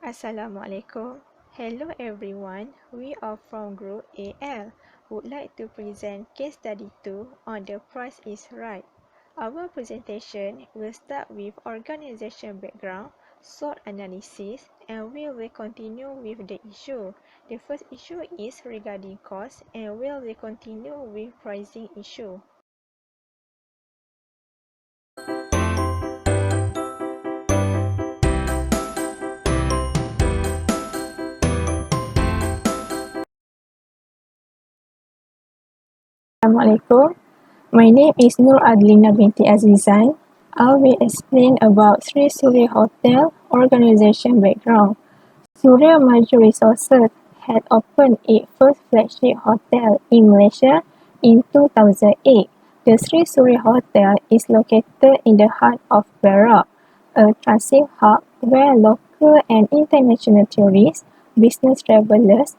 Assalamualaikum. Hello everyone. We are from Group AL. Would like to present case study 2 on the price is right. Our presentation will start with organization background, SWOT analysis, and we will continue with the issue. The first issue is regarding cost, and we will continue with pricing issue. Assalamualaikum. My name is Adlina Azizan. I will explain about Sri Surya Hotel organization background. Surya Maju Resources had opened its first flagship hotel in Malaysia in 2008. The Sri Surya Hotel is located in the heart of Perak, a transit hub where local and international tourists, business travelers,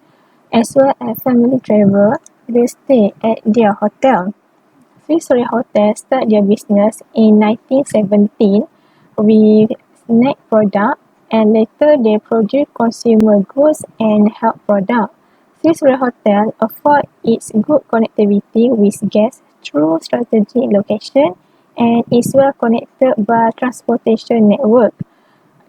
as well as family travel will stay at their hotel. Sri Surya Hotel started their business in 1917 with snack product and later they produced consumer goods and health product. Sri Surya Hotel affords its good connectivity with guests through strategic location and is well connected by transportation network.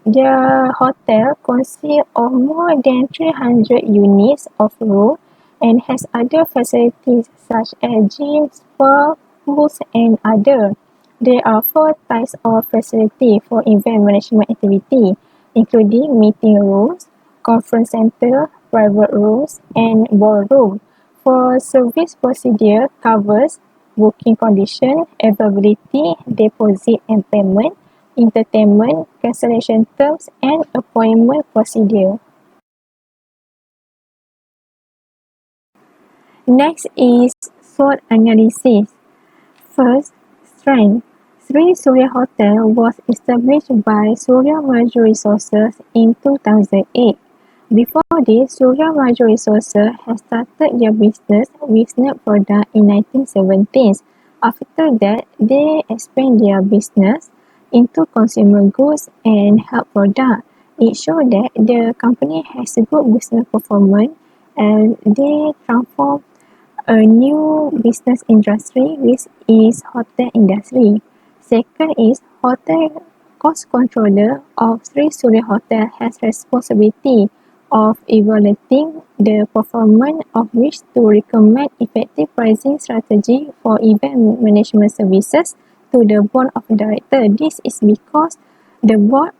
Their hotel consists of more than 300 units of room and has other facilities such as gym, spa, pools and other. There are 4 types of facility for event management activity, including meeting rooms, conference center, private rooms and ballroom. For service procedure covers booking condition, availability, deposit and payment, entertainment, cancellation terms and appointment procedure. Next is SWOT analysis. First, strength. Sri Surya Hotel was established by Surya Maju Resources in 2008. Before this, Surya Maju Resources had started their business with snack product in 1970s. After that, they expand their business into consumer goods and health product. It shows that the company has a good business performance and they transform a new business industry which is hotel industry. Second is hotel cost controller of Sri Surya Hotel has responsibility of evaluating the performance of which to recommend effective pricing strategy for event management services to the board of directors. This is because the board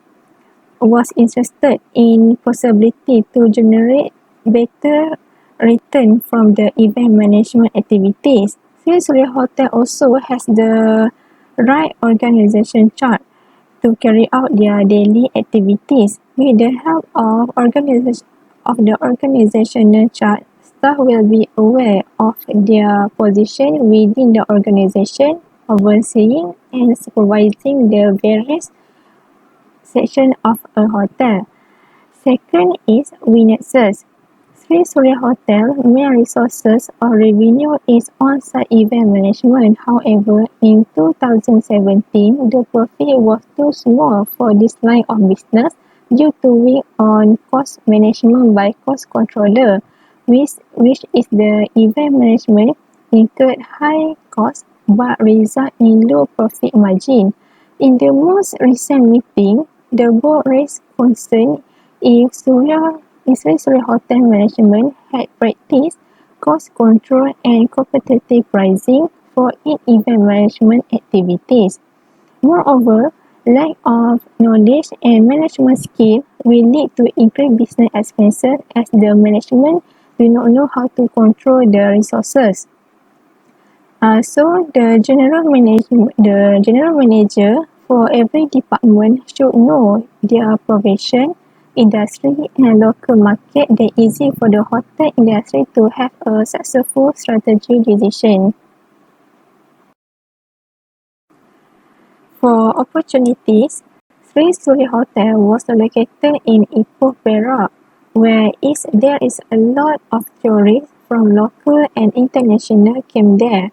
was interested in possibility to generate better return from the event management activities. Sri Surya Hotel also has the right organization chart to carry out their daily activities. With the help of the organizational chart, staff will be aware of their position within the organization, overseeing and supervising the various sections of a hotel. Second is finances. Sri Surya Hotel main resources or revenue is on-site event management. However, in 2017, the profit was too small for this line of business due to weak on cost management by cost controller, which is the event management incurred high cost but result in low profit margin. In the most recent meeting, the board raised concern if Sri Surya Hotel Management had practiced cost control and competitive pricing for its event management activities. Moreover, lack of knowledge and management skill will lead to increased business expenses as the management do not know how to control the resources. So the general manager for every department should know their profession, industry and local market that easy for the hotel industry to have a successful strategy decision. For opportunities, Sri Surya Hotel was located in Ipoh, Perak, where there is a lot of tourists from local and international came there.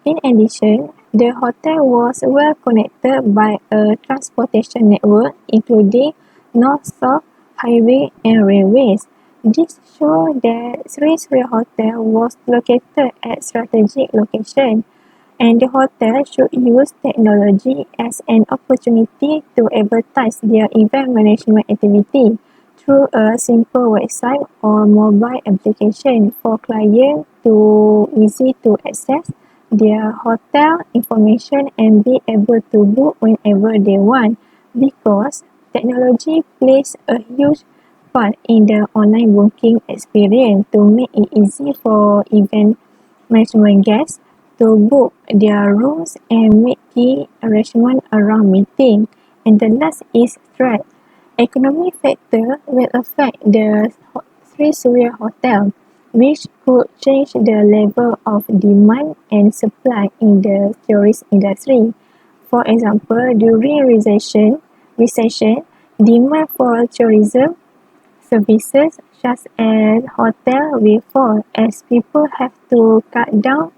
In addition, the hotel was well connected by a transportation network including north-south highway and railways. This shows that Sri Surya Hotel was located at strategic location, and the hotel should use technology as an opportunity to advertise their event management activity through a simple website or mobile application for clients to easy to access their hotel information and be able to book whenever they want, because technology plays a huge part in the online booking experience to make it easy for event management guests to book their rooms and make key arrangements around meeting. And the last is threat. Economic factor will affect the Sri Surya Hotel, which could change the level of demand and supply in the tourist industry. For example, during recession, demand for tourism services such as hotel will fall as people have to cut down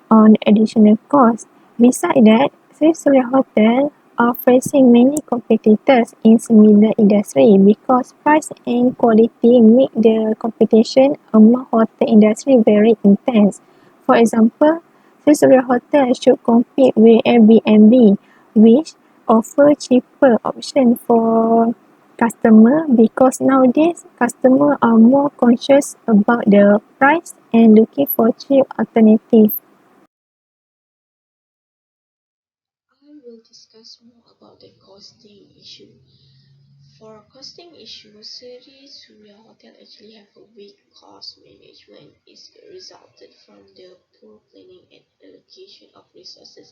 on additional costs. Besides that, Sri Surya Hotel are facing many competitors in similar industry because price and quality make the competition among hotel industry very intense. For example, Sri Surya Hotel should compete with Airbnb, which offer cheaper option for customer, because nowadays customer are more conscious about the price and looking for cheap alternative. I will discuss more about the costing issue. For costing issues, cities Surya Hotel actually have a weak cost management. It's resulted from the poor planning and allocation of resources.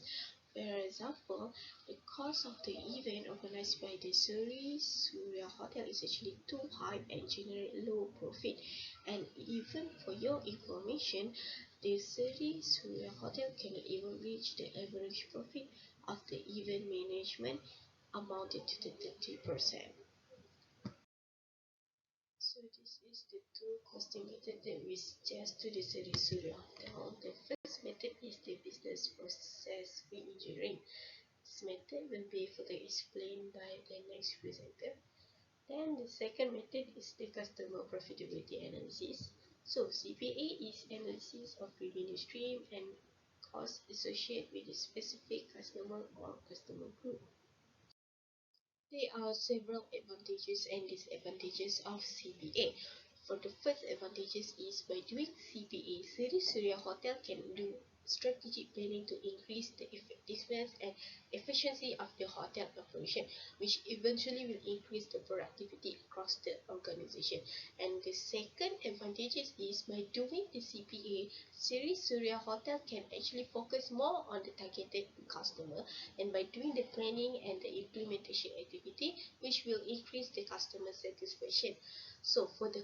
For example, the cost of the event organized by the Surya Hotel is actually too high and generate low profit. And even for your information, the Surya Hotel cannot even reach the average profit of the event management amounted to the 30%. So this is the two costing method that we suggest to the Surya Hotel. The first method is the business process re-engineering. This method will be further explained by the next presenter. Then the second method is the customer profitability analysis. So CPA is analysis of revenue stream and costs associated with a specific customer or customer group. There are several advantages and disadvantages of CPA. For the first advantages is by doing CPA, Sri Surya Hotel can do strategic planning to increase the effectiveness and efficiency of the hotel operation, which eventually will increase the productivity across the organization. And the second advantage is by doing the CPA, Sri Surya Hotel can actually focus more on the targeted customer, and by doing the planning and the implementation activity, which will increase the customer satisfaction. So for the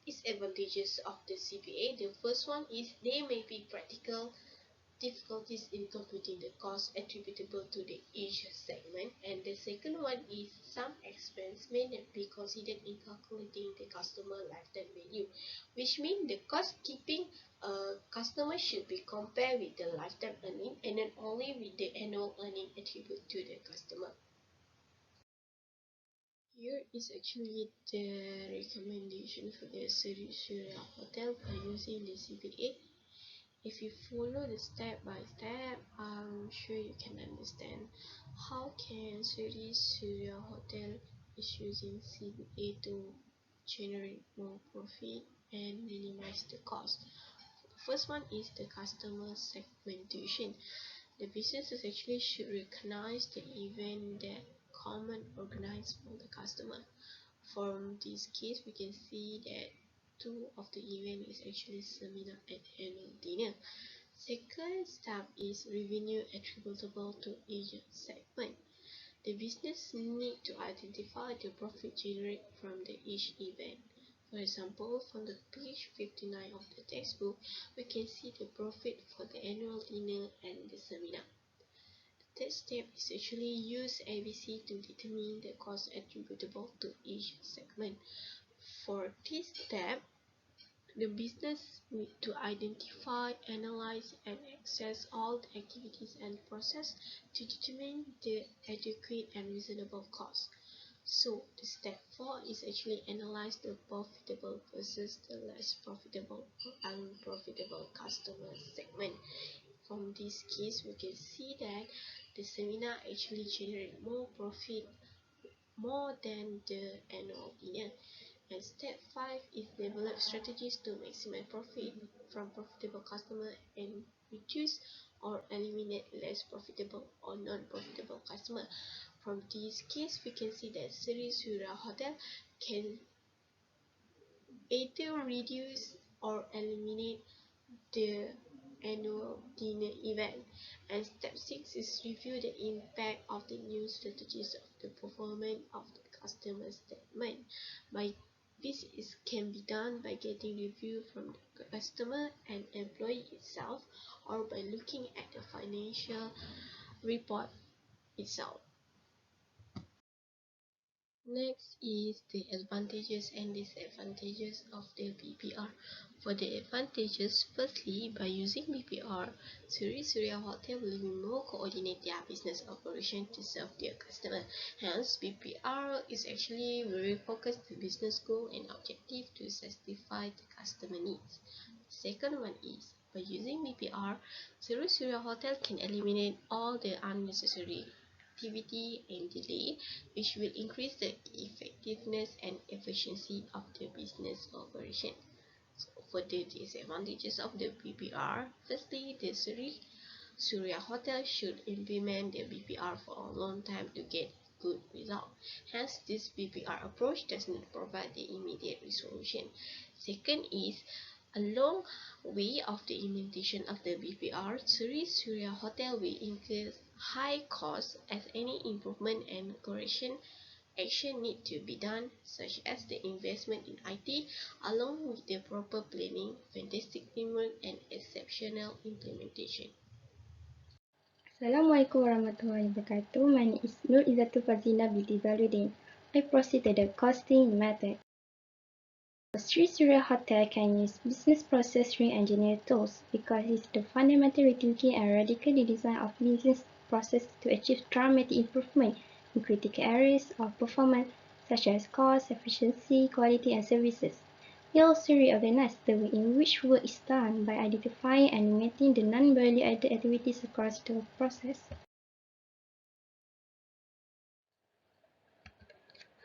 disadvantages of the CPA, the first one is there may be practical difficulties in computing the cost attributable to the each segment, and the second one is some expense may not be considered in calculating the customer lifetime value, which means the cost keeping a customer should be compared with the lifetime earning and not only with the annual earning attribute to the customer. Here is actually the recommendation for the Surya Hotel by using the CPA. If you follow the step by step, I'm sure you can understand how can Surya Hotel is using CBA to generate more profit and minimize the cost. The first one is the customer segmentation. The businesses actually should recognize the event that common organized for the customer. From this case, we can see that two of the event is actually seminar and annual dinner. Second step is revenue attributable to each segment. The business need to identify the profit generated from the each event. For example, from the page 59 of the textbook, we can see the profit for the annual dinner and the seminar. The third step is actually use ABC to determine the cost attributable to each segment. For this step, the business need to identify, analyze, and assess all the activities and process to determine the adequate and reasonable cost. So the step 4 is actually analyze the profitable versus the less profitable or unprofitable customer segment. From this case, we can see that the seminar actually generate more profit more than the annual dinner. And step 5 is develop strategies to maximize profit from profitable customer and reduce or eliminate less profitable or non-profitable customer. From this case, we can see that Sri Surya Hotel can either reduce or eliminate the annual dinner event. And step 6 is review the impact of the new strategies of the performance of the customer segment. By this can be done by getting review from the customer and employee itself, or by looking at the financial report itself. Next is the advantages and disadvantages of the BPR. For the advantages, firstly, by using BPR, Sri Surya Hotel will be more coordinate their business operation to serve their customer. Hence, BPR is actually very focused on business goal and objective to satisfy the customer needs. Second one is, by using BPR, Sri Surya Hotel can eliminate all the unnecessary activity and delay, which will increase the effectiveness and efficiency of the business operation. So for the disadvantages of the BPR, firstly, the Surya Hotel should implement the BPR for a long time to get good result. Hence, this BPR approach does not provide the immediate resolution. Second is, along way of the implementation of the BPR, Sri Surya Hotel will incur high costs as any improvement and correction action need to be done, such as the investment in IT, along with the proper planning, fantastic teamwork, and exceptional implementation. Assalamualaikum warahmatullahi wabarakatuh. My name is Nur'Izzatul Fazlina binti Zaluddin. I proceed to the costing method. Sri Surya Hotel can use business process re-engineer tools because it's the fundamental rethinking and radical redesign of business process to achieve dramatic improvement in critical areas of performance such as cost, efficiency, quality, and services. It also reorganizes the way in which work is done by identifying and eliminating the non-value-added activities across the process.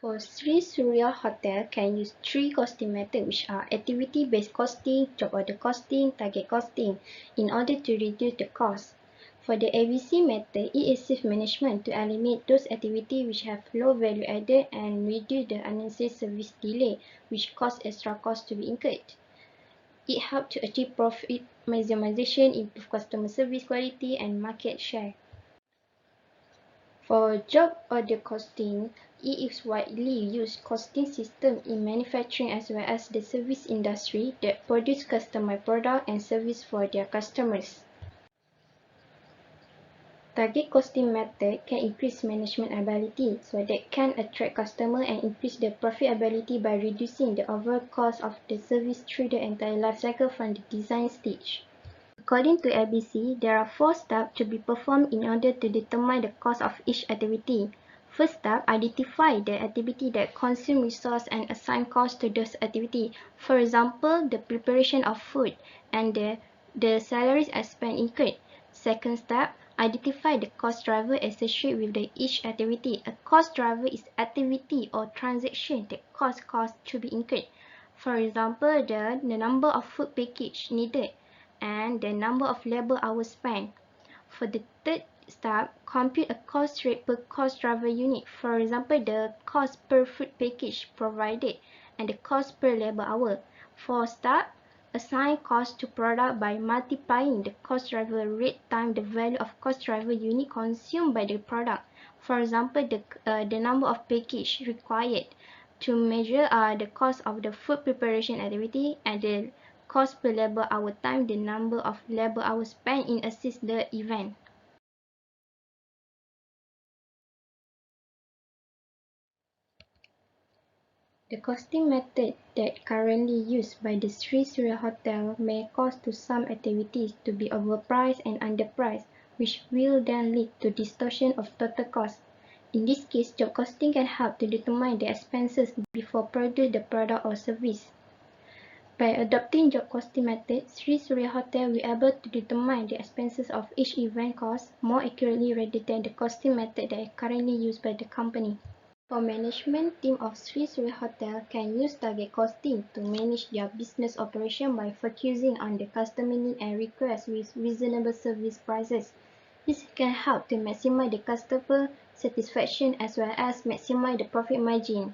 For Sri Surya Hotel can use three costing methods, which are activity-based costing, job order costing, target costing, in order to reduce the cost. For the ABC method, it assists management to eliminate those activities which have low value added and reduce the unnecessary service delay, which cause extra cost to be incurred. It helps to achieve profit maximization, improve customer service quality, and market share. For job order costing, it is widely used costing system in manufacturing as well as the service industry that produce customized product and service for their customers. Target costing method can increase management ability so that can attract customer and increase the profitability by reducing the overall cost of the service through the entire life cycle from the design stage. According to ABC, there are 4 steps to be performed in order to determine the cost of each activity. First step, identify the activity that consume resource and assign cost to those activity. For example, the preparation of food and the salaries and spend incurred. Second step, identify the cost driver associated with each activity. A cost driver is activity or transaction that cause cost to be incurred. For example, the number of food package needed and the number of labor hours spent. For the third step, compute a cost rate per cost driver unit. For example, the cost per food package provided and the cost per labor hour. Fourth step, assign cost to product by multiplying the cost driver rate times the value of cost driver unit consumed by the product. For example, the number of package required to measure the cost of the food preparation activity and the cost per labor hour time the number of labor hours spent in assist the event. The costing method that currently used by the Sri Surya Hotel may cause to some activities to be overpriced and underpriced, which will then lead to distortion of total cost. In this case, job costing can help to determine the expenses before produce the product or service. By adopting job costing method, Sri Surya Hotel will be able to determine the expenses of each event cost more accurately rather than the costing method that is currently used by the company. For management team of Sri Surya Hotel can use target costing to manage their business operation by focusing on the customer need and request with reasonable service prices. This can help to maximize the customer satisfaction as well as maximize the profit margin.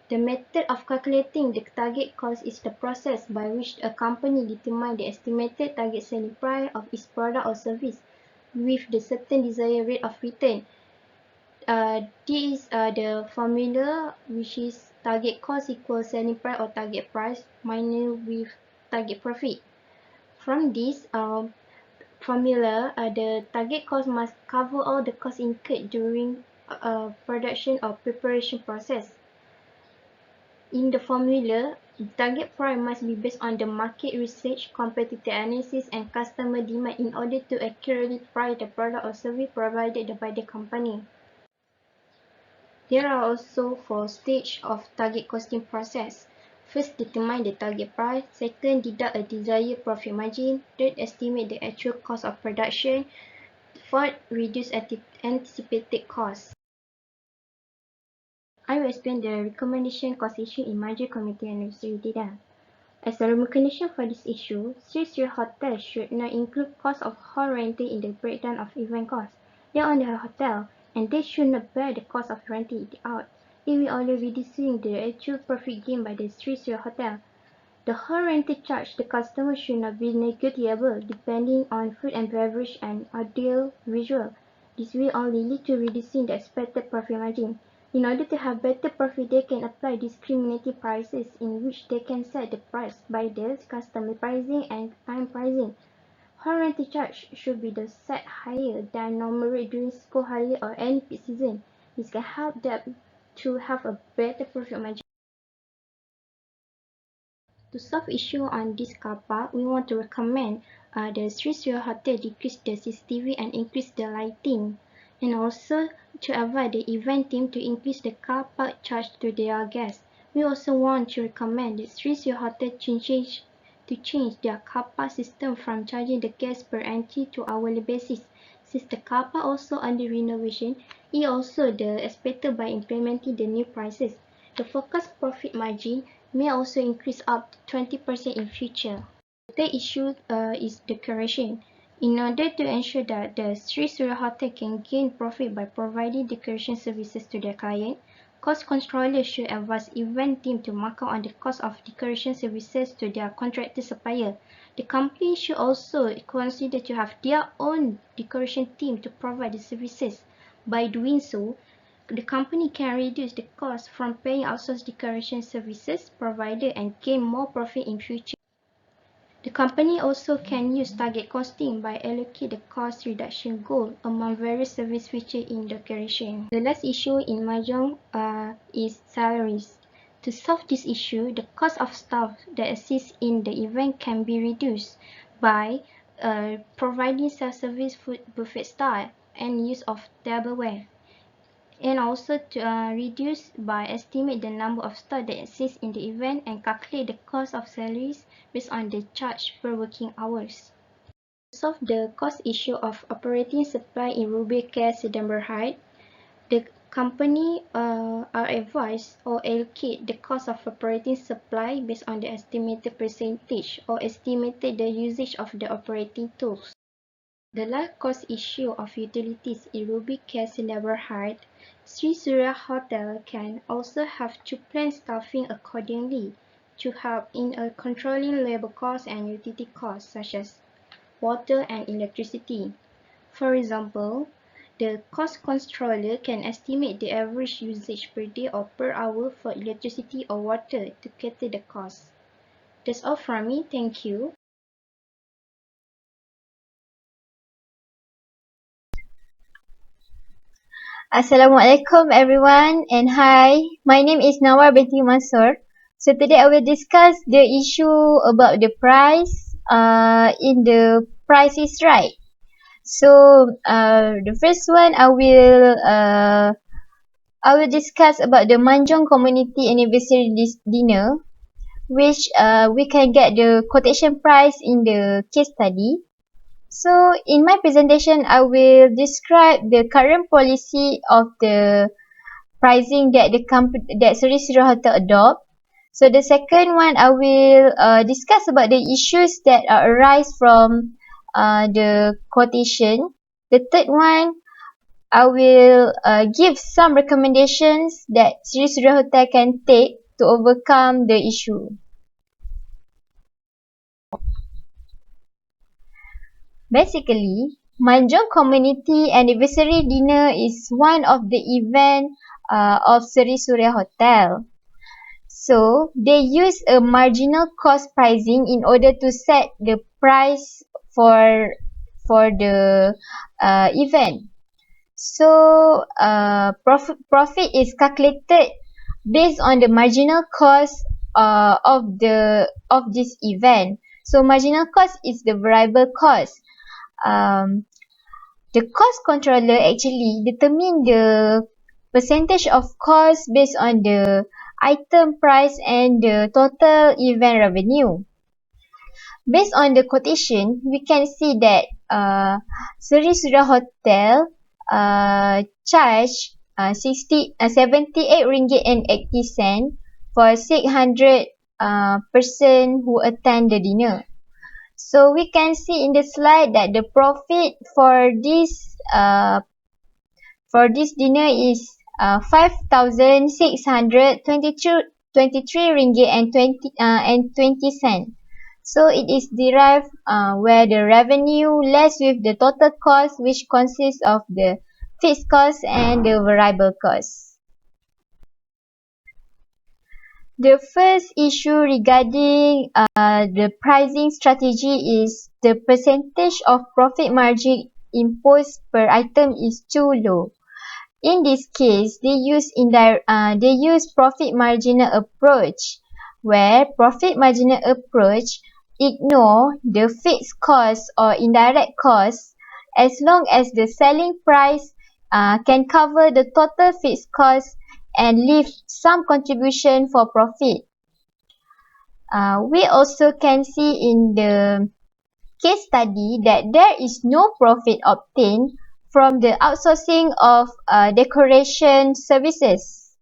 The method of calculating the target cost is the process by which a company determines the estimated target selling price of its product or service with the certain desired rate of return. This is the formula, which is target cost equals selling price or target price minus with target profit. From this formula, the target cost must cover all the costs incurred during production or preparation process. In the formula, target price must be based on the market research, competitor analysis, and customer demand in order to accurately price the product or service provided by the company. There are also 4 stages of target costing process. First, determine the target price. Second, deduct a desired profit margin. Third, estimate the actual cost of production. Fourth, reduce anticipated costs. I will explain the recommendation cost issue in margin committee and review data. As a recommendation for this issue, Sri Surya Hotel should not include cost of hall rental in the breakdown of event costs. They own the hotel, and they should not bear the cost of renting it out. It will only reducing the actual profit gained by the Sri Surya Hotel. The hall rental charge the customer should not be negotiable depending on food and beverage and audio visual. This will only lead to reducing the expected profit margin. In order to have better profit, they can apply discriminating prices in which they can set the price by the customer pricing and time pricing. Hall rental charge should be set higher than normal rate during school holiday or any peak season. This can help them to have a better profit margin. To solve issue on this car park, we want to recommend the Sri Surya Hotel decrease the CCTV and increase the lighting, and also to advise the event team to increase the car park charge to their guests. We also want to recommend the Sri Surya Hotel to change their car park system from charging the guests per entry to hourly basis. Since the car park also under renovation, it also expected by implementing the new prices. The forecast profit margin may also increase up to 20% in future. The third issue is decoration. In order to ensure that the Sri Surya Hotel can gain profit by providing decoration services to their client, cost controllers should advise event team to mark out on the cost of decoration services to their contracted supplier. The company should also consider to have their own decoration team to provide the services. By doing so, the company can reduce the cost from paying outsourced decoration services provider and gain more profit in future. The company also can use target costing by allocate the cost reduction goal among various service features in decoration. The last issue in Mahjong is salaries. To solve this issue, the cost of staff that assist in the event can be reduced by providing self-service food buffet style and use of tableware, and also to reduce by estimate the number of staff that exist in the event and calculate the cost of salaries based on the charge per working hours. To solve the cost issue of operating supply in Ruby Care Sedamberhide, the company are advised or allocate the cost of operating supply based on the estimated percentage or estimated the usage of the operating tools. The last cost issue of utilities in Ruby Care Sedamberhide, Sri Surya Hotel can also have to plan staffing accordingly to help in controlling labor costs and utility costs such as water and electricity. For example, the cost controller can estimate the average usage per day or per hour for electricity or water to cater the cost. That's all from me. Thank you. Assalamualaikum everyone and hi, my name is Nawar binti Mansur. So today I will discuss the issue about the price in the Price is Right. So the first one I will I will discuss about the Manjong Community Anniversary Dinner, which we can get the quotation price in the case study. So in my presentation, I will describe the current policy of the pricing that Seri Surya Hotel adopt. So the second one, I will discuss about the issues that arise from the quotation. The third one, I will give some recommendations that Seri Surya Hotel can take to overcome the issue. Basically, Manjong Community Anniversary Dinner is one of the event of Seri Surya Hotel. So, they use a marginal cost pricing in order to set the price for the event. So, profit is calculated based on the marginal cost of this event. So, marginal cost is the variable cost. The cost controller actually determine the percentage of cost based on the item price and the total event revenue. Based on the quotation, we can see that Seri Surya Hotel charge 78 ringgit and 80 cent for 600 person who attend the dinner. So we can see in the slide that the profit for this dinner is 5,623 ringgit and 20 cent. So it is derived where the revenue less with the total cost, which consists of the fixed cost and the variable cost. The first issue regarding the pricing strategy is the percentage of profit margin imposed per item is too low. In this case, they use profit marginal approach, where profit marginal approach ignore the fixed cost or indirect costs as long as the selling price can cover the total fixed cost and leave some contribution for profit. We also can see in the case study that there is no profit obtained from the outsourcing of decoration services.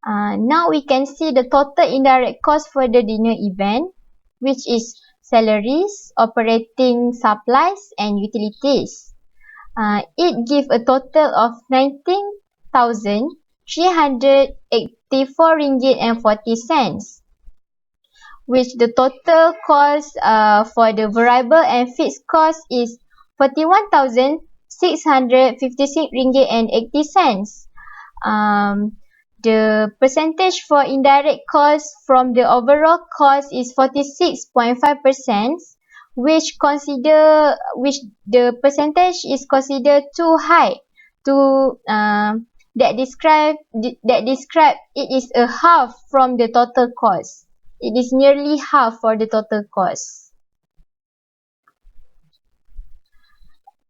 Now we can see the total indirect cost for the dinner event, which is salaries, operating supplies, and utilities. It gives a total of 19,384 ringgit and 40 cents, which the total cost for the variable and fixed cost is 41,656 ringgit and 80 cents. The percentage for indirect cost from the overall cost is 46.5%, which the percentage is considered too high to that describe it is a half from the total cost. It is nearly half for the total cost.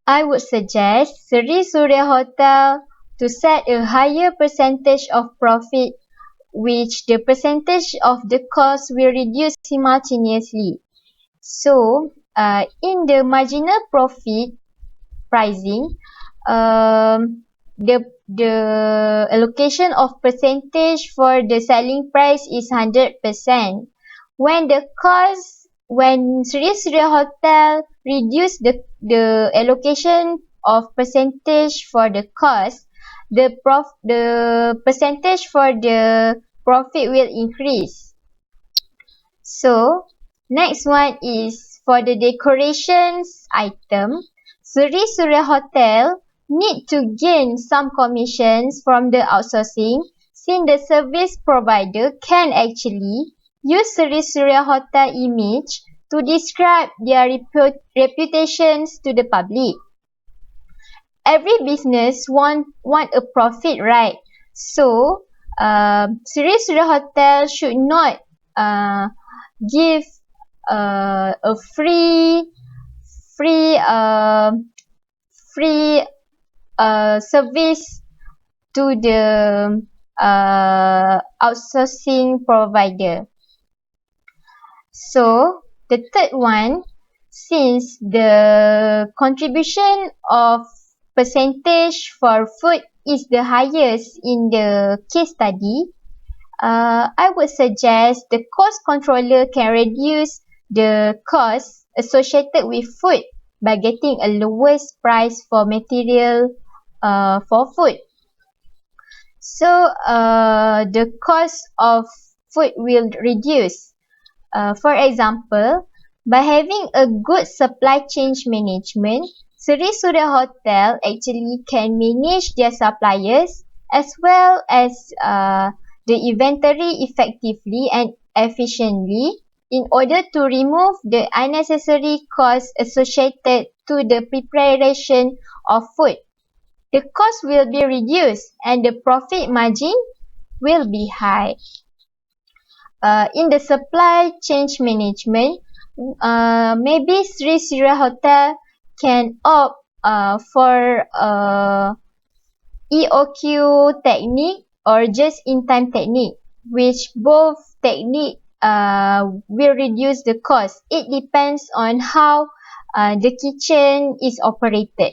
I would suggest Seri Surya Hotel to set a higher percentage of profit, which the percentage of the cost will reduce simultaneously. So, in the marginal profit pricing, the allocation of percentage for the selling price is 100%. When Seri Surya Hotel reduce the allocation of percentage for the cost, the percentage for the profit will increase. So, next one is for the decorations item. Seri Surya Hotel need to gain some commissions from the outsourcing, since the service provider can actually use Seri Surya Hotel image to describe their reputations to the public. Every business want a profit, right? So, Seri Surya Hotel should not give a free service to the outsourcing provider. So the third one, since the contribution of percentage for food is the highest in the case study, I would suggest the cost controller can reduce the cost associated with food by getting a lowest price for material for food. So the cost of food will reduce. For example, by having a good supply chain management, Sri Surya Hotel actually can manage their suppliers as well as the inventory effectively and efficiently in order to remove the unnecessary costs associated to the preparation of food. The cost will be reduced and the profit margin will be high. In the supply chain management, maybe Sri Surya Hotel can opt for EOQ technique or just-in-time technique, which both technique will reduce the cost. It depends on how the kitchen is operated.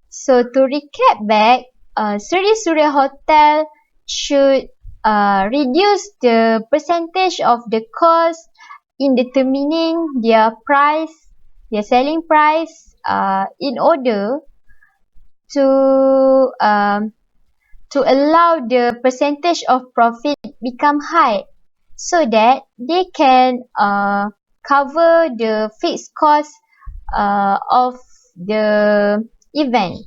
So to recap back, Sri Surya Hotel should reduce the percentage of the cost in determining their price, their selling price, in order to allow the percentage of profit become high, so that they can cover the fixed cost of the event.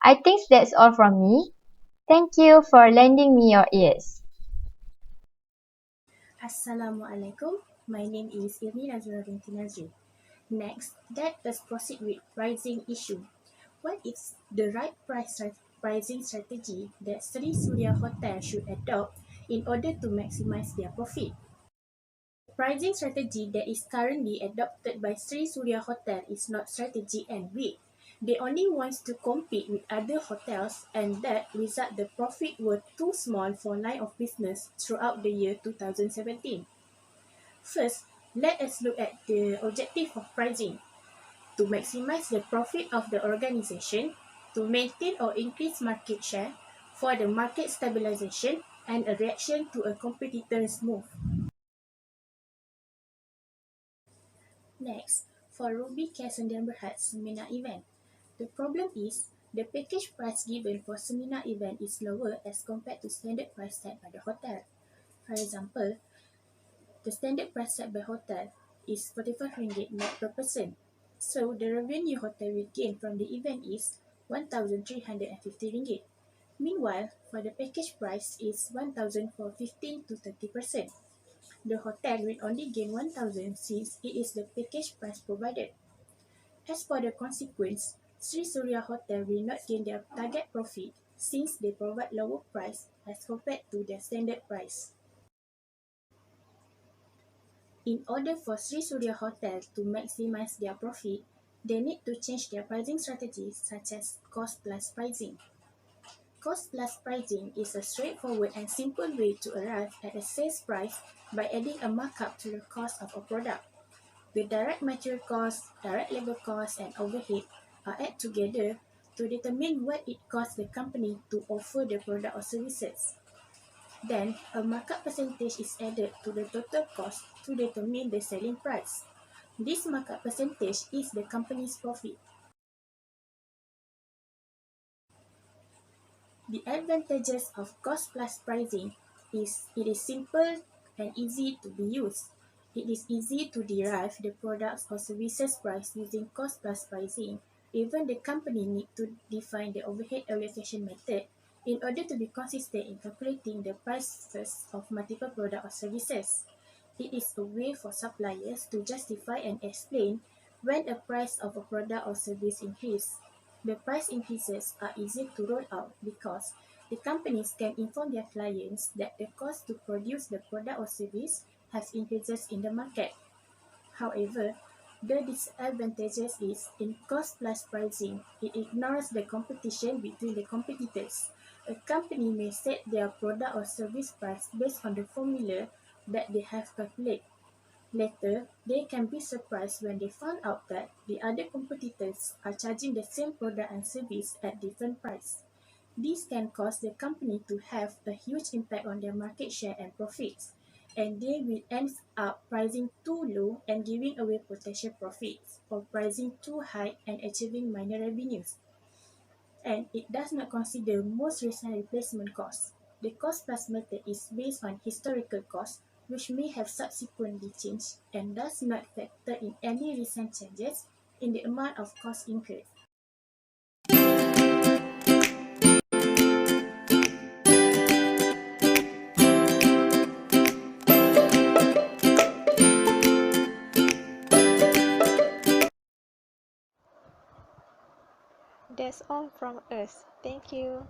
I think that's all from me. Thank you for lending me your ears. Assalamualaikum. My name is Irni Nazura binti Nazri. Next, let us proceed with pricing issue. What is the right pricing strategy that Sri Surya Hotel should adopt in order to maximize their profit? The pricing strategy that is currently adopted by Sri Surya Hotel is not strategy and weak. They only want to compete with other hotels, and that result the profit were too small for line of business throughout the year 2017. First, let us look at the objective of pricing. To maximize the profit of the organization, to maintain or increase market share, for the market stabilization, and a reaction to a competitor's move. Next, for Ruby Kesendian Berhad seminar event. The problem is, the package price given for seminar event is lower as compared to standard price set by the hotel. For example, the standard price set by hotel is RM45 net per person. So the revenue hotel will gain from the event is RM1,350. Meanwhile, for the package price is RM1,000 for 15 to 30%. The hotel will only gain RM1,000 since it is the package price provided. As for the consequence, Sri Surya Hotel will not gain their target profit since they provide lower price as compared to their standard price. In order for Sri Surya Hotel to maximize their profit, they need to change their pricing strategies such as cost plus pricing. Cost plus pricing is a straightforward and simple way to arrive at a sales price by adding a markup to the cost of a product. The direct material cost, direct labor cost, and overhead are added together to determine what it costs the company to offer the product or services. Then, a markup percentage is added to the total cost to determine the selling price. This markup percentage is the company's profit. The advantages of cost plus pricing is it is simple and easy to be used. It is easy to derive the products or services price using cost plus pricing. Even the company need to define the overhead allocation method in order to be consistent in calculating the prices of multiple products or services. It is a way for suppliers to justify and explain when a price of a product or service increases. The price increases are easy to roll out because the companies can inform their clients that the cost to produce the product or service has increases in the market. However, The disadvantages is in cost plus pricing. It ignores the competition between the competitors. A company may set their product or service price based on the formula that they have calculated. Later, they can be surprised when they find out that the other competitors are charging the same product and service at different price. This can cause the company to have a huge impact on their market share and profits, and they will end up pricing too low and giving away potential profits, or pricing too high and achieving minor revenues. And it does not consider most recent replacement costs. The cost plus method is based on historical costs, which may have subsequently changed and does not factor in any recent changes in the amount of cost incurred. That's all from us. Thank you.